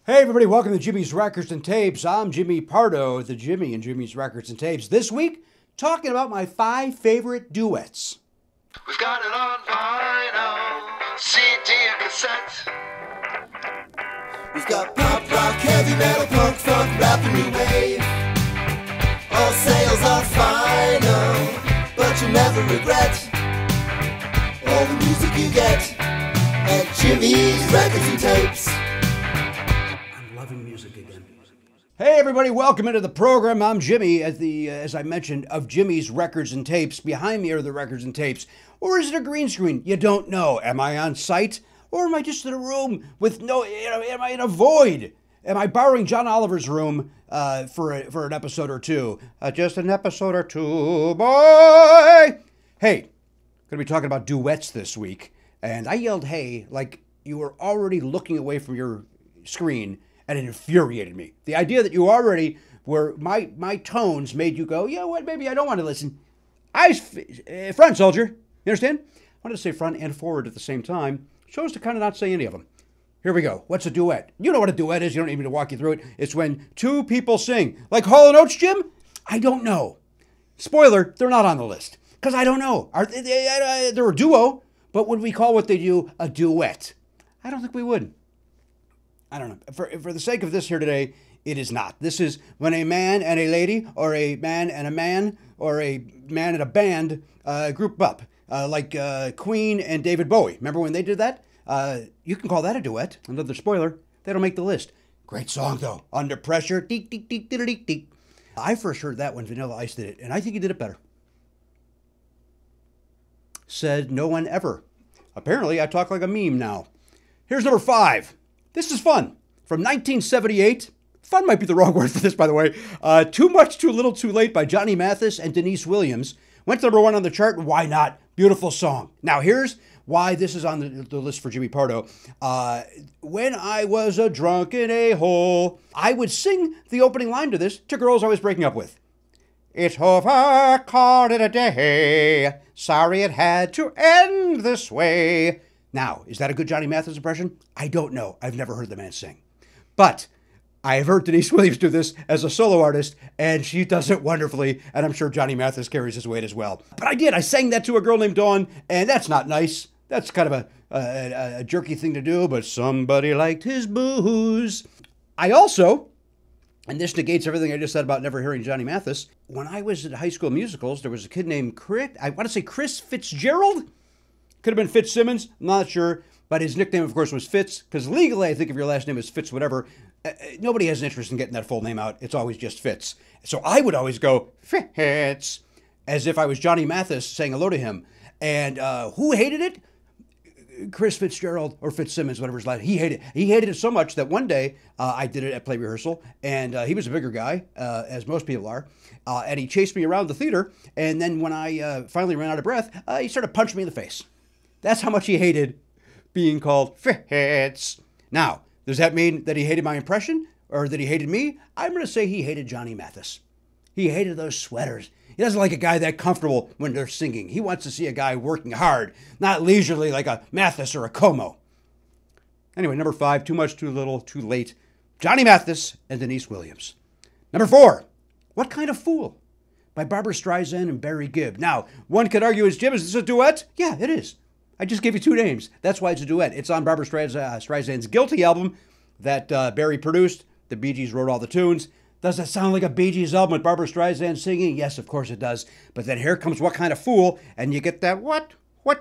Hey everybody, welcome to Jimmy's Records and Tapes. I'm Jimmy Pardo, the Jimmy in Jimmy's Records and Tapes. This week, talking about my 5 favorite duets. We've got it on vinyl, CD and cassette. We've got pop, rock, heavy metal, punk, funk, rap, and new wave. All sales are final, but you'll never regret all the music you get at Jimmy's Records and Tapes. Hey everybody, welcome into the program. I'm Jimmy, as I mentioned, of Jimmy's Records and Tapes. Behind me are the records and tapes. Or is it a green screen? You don't know. Am I on site? Or am I just in a room with no, am I in a void? Am I borrowing John Oliver's room for an episode or two? Just an episode or two, boy! Hey, going to be talking about duets this week. And I yelled, hey, like you were already looking away from your screen. And it infuriated me. The idea that you already were, my tones made you go, you know what, maybe I don't want to listen. Front, soldier. You understand? I wanted to say front and forward at the same time. Chose to kind of not say any of them. Here we go. What's a duet? You know what a duet is. You don't need me to walk you through it. It's when two people sing. Like Hall & Oates, Jim? I don't know. Spoiler, they're not on the list. Because I don't know. They're a duo, but would we call what they do a duet? I don't think we would. I don't know. For the sake of this here today, it is not. This is when a man and a lady, or a man and a man, or a man and a band group up. Like Queen and David Bowie. Remember when they did that? You can call that a duet. Another spoiler, they don't make the list. Great song, though. Under Pressure. Deek, deek, deek, deek, deek, deek. I first heard that when Vanilla Ice did it, and I think he did it better. Said no one ever. Apparently, I talk like a meme now. Here's number 5. This is fun. From 1978. Fun might be the wrong word for this, by the way. Too Much, Too Little, Too Late by Johnny Mathis and Denise Williams. Went to number 1 on the chart. Why not? Beautiful song. Now, here's why this is on the list for Jimmy Pardo. When I was a drunken a-hole, I would sing the opening line to this to girls I was breaking up with. It's over, call it a day. Sorry it had to end this way. Now, is that a good Johnny Mathis impression? I don't know. I've never heard the man sing. But I have heard Denise Williams do this as a solo artist, and she does it wonderfully, and I'm sure Johnny Mathis carries his weight as well. But I did. I sang that to a girl named Dawn, and that's not nice. That's kind of a jerky thing to do, but somebody liked his booze. I also, and this negates everything I just said about never hearing Johnny Mathis, when I was at high school musicals, there was a kid named Chris Fitzgerald. Could have been Fitzsimmons, I'm not sure, but his nickname, of course, was Fitz, because legally, I think if your last name is Fitz whatever, nobody has an interest in getting that full name out. It's always just Fitz. So I would always go, Fitz, as if I was Johnny Mathis saying hello to him. And who hated it? Chris Fitzgerald or Fitzsimmons, whatever his last name. He hated it so much that one day I did it at play rehearsal, and he was a bigger guy, as most people are, and he chased me around the theater, and then when I finally ran out of breath, he started punching me in the face. That's how much he hated being called Fitz. Now, does that mean that he hated my impression or that he hated me? I'm going to say he hated Johnny Mathis. He hated those sweaters. He doesn't like a guy that comfortable when they're singing. He wants to see a guy working hard, not leisurely like a Mathis or a Como. Anyway, number 5, Too Much, Too Little, Too Late. Johnny Mathis and Denise Williams. Number 4, What Kind of Fool? By Barbra Streisand and Barry Gibb. Now, one could argue, is this a duet? Yeah, it is. I just gave you 2 names. That's why it's a duet. It's on Barbra Streisand's Guilty album that Barry produced. The Bee Gees wrote all the tunes. Does that sound like a Bee Gees album with Barbra Streisand singing? Yes, of course it does. But then here comes What Kind of Fool, and you get that, what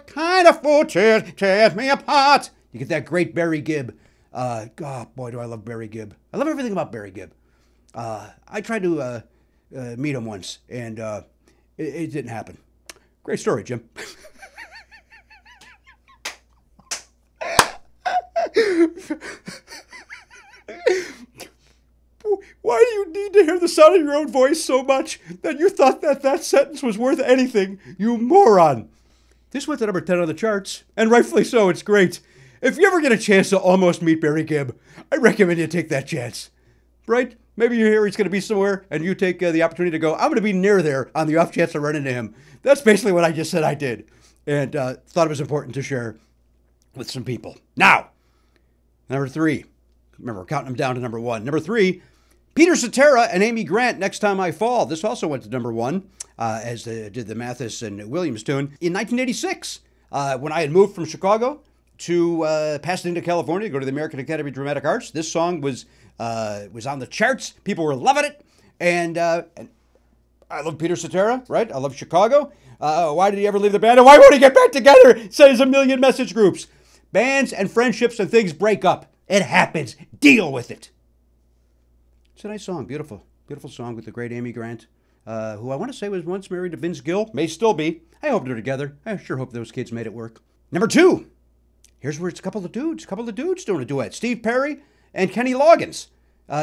kind of fool tears me apart? You get that great Barry Gibb. God, boy, do I love Barry Gibb. I love everything about Barry Gibb. I tried to meet him once, and it didn't happen. Great story, Jim. Why do you need to hear the sound of your own voice so much that you thought that sentence was worth anything, you moron? This went to number 10 on the charts, and rightfully so, it's great. If you ever get a chance to almost meet Barry Gibb, I recommend you take that chance. Right? Maybe you hear he's going to be somewhere, and you take the opportunity to go, I'm going to be near there on the off chance to run into him. That's basically what I just said I did, and thought it was important to share with some people. Now, number 3. Remember, we're counting them down to number 1. Number 3, Peter Cetera and Amy Grant, Next Time I Fall. This also went to number 1, as did the Mathis and Williams tune. In 1986, when I had moved from Chicago to Pasadena, California, to go to the American Academy of Dramatic Arts, this song was on the charts. People were loving it. And I love Peter Cetera, right? I love Chicago. Why did he ever leave the band? And why won't he get back together? Says a million message groups. Bands and friendships and things break up. It happens. Deal with it. It's a nice song. Beautiful. Beautiful song with the great Amy Grant, who I want to say was once married to Vince Gill. May still be. I hope they're together. I sure hope those kids made it work. Number 2. Here's where it's a couple of dudes doing a duet. Steve Perry and Kenny Loggins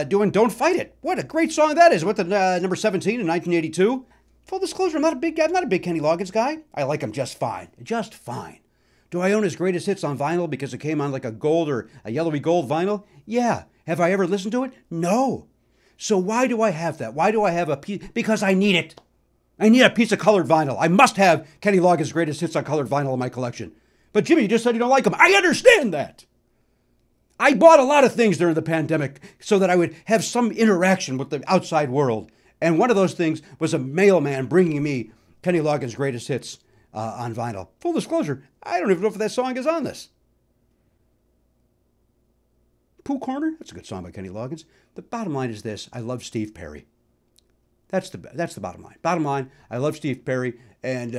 doing Don't Fight It. What a great song that is. It went to number 17 in 1982. Full disclosure, I'm not a big Kenny Loggins guy. I like him just fine. Just fine. Do I own his greatest hits on vinyl because it came on like a gold or a yellowy gold vinyl? Yeah. Have I ever listened to it? No. So why do I have that? Why do I have a piece? Because I need it. I need a piece of colored vinyl. I must have Kenny Loggins' greatest hits on colored vinyl in my collection. But Jimmy, you just said you don't like them. I understand that. I bought a lot of things during the pandemic so that I would have some interaction with the outside world. And one of those things was a mailman bringing me Kenny Loggins' greatest hits on vinyl. Full disclosure, I don't even know if that song is on this. Pooh Corner? That's a good song by Kenny Loggins. The bottom line is this. I love Steve Perry. That's the bottom line. Bottom line, I love Steve Perry. And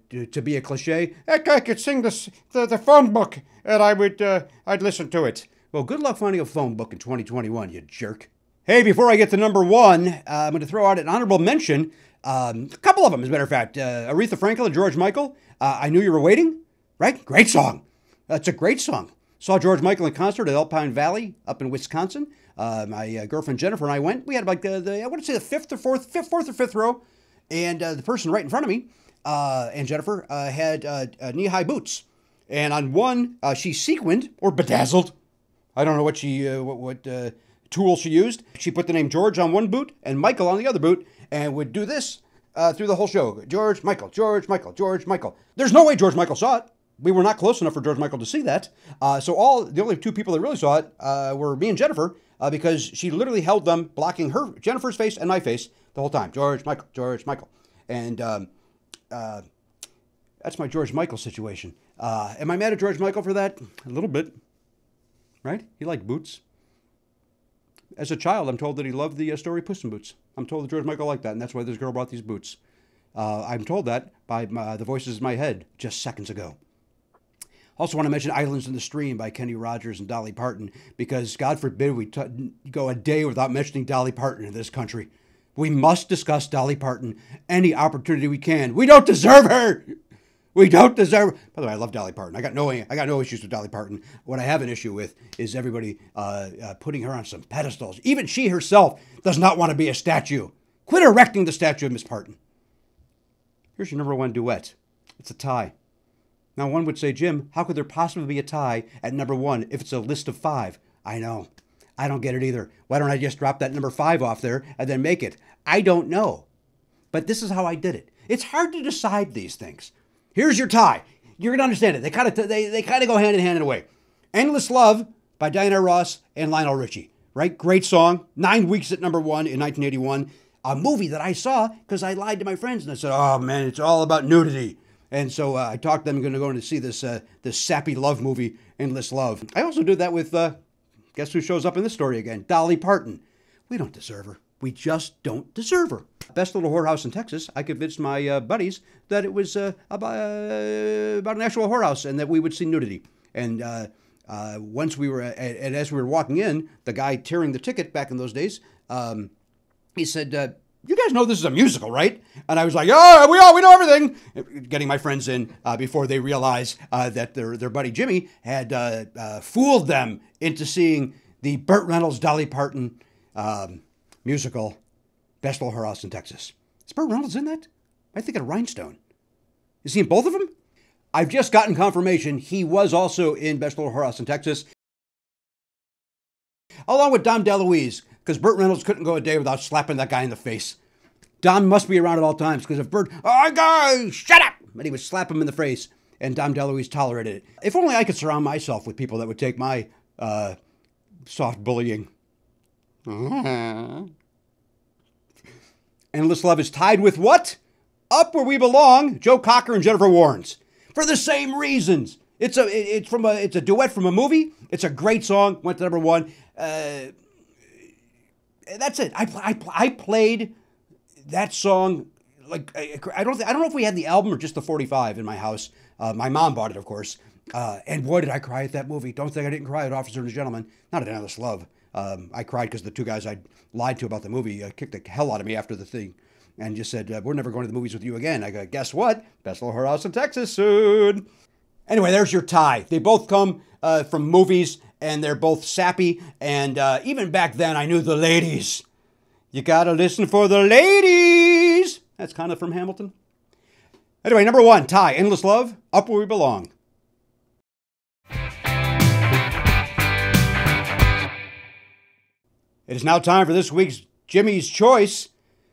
to be a cliche, that guy could sing the phone book and I'd listen to it. Well, good luck finding a phone book in 2021, you jerk. Hey, before I get to number 1, I'm going to throw out an honorable mention. A couple of them, as a matter of fact. Aretha Franklin and George Michael. I Knew You Were Waiting, right? Great song. That's a great song. Saw George Michael in concert at Alpine Valley up in Wisconsin. My girlfriend Jennifer and I went. We had like I want to say the fourth or fifth row. And the person right in front of me, and Jennifer, had knee-high boots. And on one, she sequined or bedazzled. I don't know what what tool she used. She put the name George on one boot and Michael on the other boot and would do this through the whole show. George, Michael, George, Michael, George, Michael. There's no way George Michael saw it. We were not close enough for George Michael to see that. So the only two people that really saw it were me and Jennifer, because she literally held them blocking Jennifer's face and my face the whole time. George, Michael, George, Michael. And that's my George Michael situation. Am I mad at George Michael for that? A little bit. Right? He liked boots. As a child, I'm told that he loved the story Puss in Boots. I'm told that George Michael liked that, and that's why this girl brought these boots. I'm told that by the voices in my head just seconds ago. Also want to mention Islands in the Stream by Kenny Rogers and Dolly Parton, because God forbid we go a day without mentioning Dolly Parton in this country. We must discuss Dolly Parton any opportunity we can. We don't deserve her! We don't deserve. By the way, I love Dolly Parton. I got no issues with Dolly Parton. What I have an issue with is everybody putting her on some pedestals. Even she herself does not want to be a statue. Quit erecting the statue of Miss Parton. Here's your number 1 duet. It's a tie. Now, one would say, Jim, how could there possibly be a tie at number 1 if it's a list of 5? I know. I don't get it either. Why don't I just drop that number 5 off there and then make it? I don't know. But this is how I did it. It's hard to decide these things. Here's your tie. You're going to understand it. They kind of go hand in hand in a way. Endless Love by Diana Ross and Lionel Richie. Right? Great song. 9 weeks at number 1 in 1981. A movie that I saw because I lied to my friends and I said, oh man, it's all about nudity. And so I talked them going to go in to see this sappy love movie, Endless Love. I also did that with, guess who shows up in this story again? Dolly Parton. We don't deserve her. We just don't deserve her. Best Little Whorehouse in Texas. I convinced my buddies that it was about an actual whorehouse and that we would see nudity. And once we were, and as we were walking in, the guy tearing the ticket back in those days, he said, you guys know this is a musical, right? And I was like, oh, we know everything. Getting my friends in before they realized that their buddy Jimmy had fooled them into seeing the Burt Reynolds, Dolly Parton musical, Best Little Whorehouse in Texas. Is Burt Reynolds in that? I think of Rhinestone. Is he in both of them? I've just gotten confirmation he was also in Best Little Whorehouse in Texas, along with Dom DeLuise, because Burt Reynolds couldn't go a day without slapping that guy in the face. Dom must be around at all times, because if Burt, oh, guy, shut up! And he would slap him in the face, and Dom DeLuise tolerated it. If only I could surround myself with people that would take my Soft bullying. Endless Love is tied with what? Up Where We Belong, Joe Cocker and Jennifer Warnes. For the same reasons. It's a duet from a movie. It's a great song. Went to number one. That's it. I played that song like I don't know if we had the album or just the 45 in my house. My mom bought it, of course. And boy, did I cry at that movie. Don't think I didn't cry at Officer and a Gentleman. Not at Endless Love. I cried because the two guys I lied to about the movie kicked the hell out of me after the thing and just said, we're never going to the movies with you again. I go, guess what? Best little whorehouse in Texas soon. Anyway, there's your tie. They both come from movies, and they're both sappy. And even back then, I knew the ladies. You gotta listen for the ladies. That's kind of from Hamilton. Anyway, number one, tie. Endless Love, Up Where We Belong. It is now time for this week's Jimmy's Choice.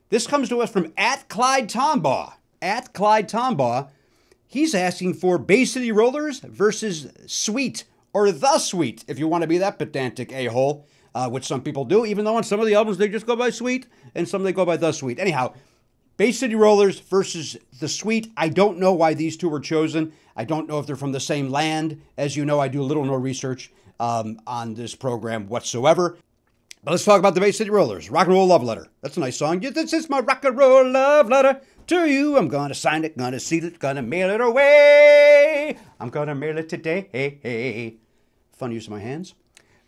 This comes to us from @ClydeTombaugh. @ClydeTombaugh. He's asking for Bay City Rollers versus Sweet, or The Sweet, if you want to be that pedantic a-hole, which some people do, even though on some of the albums they just go by Sweet, and some they go by The Sweet. Anyhow, Bay City Rollers versus The Sweet. I don't know why these two were chosen. I don't know if they're from the same land. As you know, I do little or no research on this program whatsoever. But let's talk about the Bay City Rollers. Rock and Roll Love Letter. That's a nice song. This is my rock and roll love letter to you. I'm going to sign it, going to seal it, going to mail it away. I'm going to mail it today. Fun use of my hands.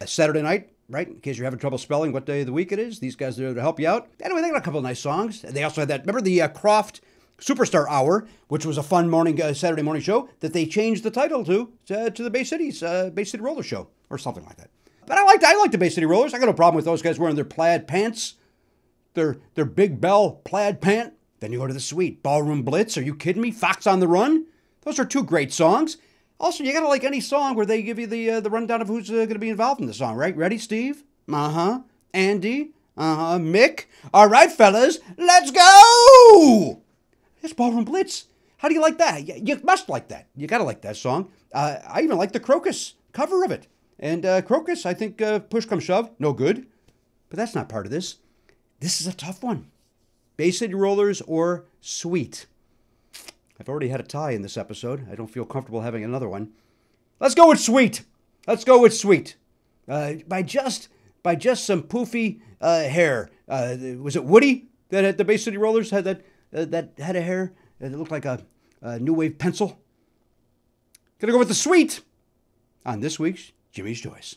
Saturday night, right? In case you're having trouble spelling what day of the week it is. These guys are there to help you out. Anyway, they got a couple of nice songs. They also had that, remember the Croft Superstar Hour, which was a fun Saturday morning show that they changed the title to the Bay City Roller Show or something like that. But I like the Bay City Rollers. I got no problem with those guys wearing their plaid pants, their Big Bell plaid pant. Then you go to the Sweet. Ballroom Blitz. Are you kidding me? Fox on the Run. Those are two great songs. Also, you got to like any song where they give you the rundown of who's going to be involved in the song, right? Ready, Steve? Uh-huh. Andy? Uh-huh. Mick? All right, fellas, let's go! It's Ballroom Blitz. How do you like that? You must like that. You got to like that song. I even like the Crocus cover of it. And Crocus, I think push come shove, no good. But that's not part of this. This is a tough one. Bay City Rollers or Sweet. I've already had a tie in this episode. I don't feel comfortable having another one. Let's go with Sweet. By just some poofy hair. Was it Woody that had the Bay City Rollers had that head of hair that looked like a new wave pencil? Gonna go with the Sweet on this week's Jimmy's Choice.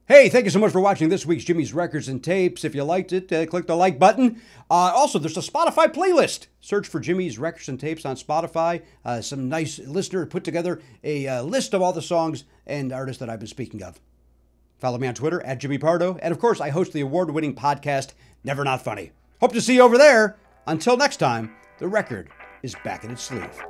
Hey, thank you so much for watching this week's Jimmy's Records and Tapes. If you liked it, click the like button. Also, there's a Spotify playlist. Search for Jimmy's Records and Tapes on Spotify. Some nice listener put together a list of all the songs and artists that I've been speaking of. Follow me on Twitter @Jimmy Pardo. And of course, I host the award-winning podcast, Never Not Funny. Hope to see you over there. Until next time, the record is back in its sleeve.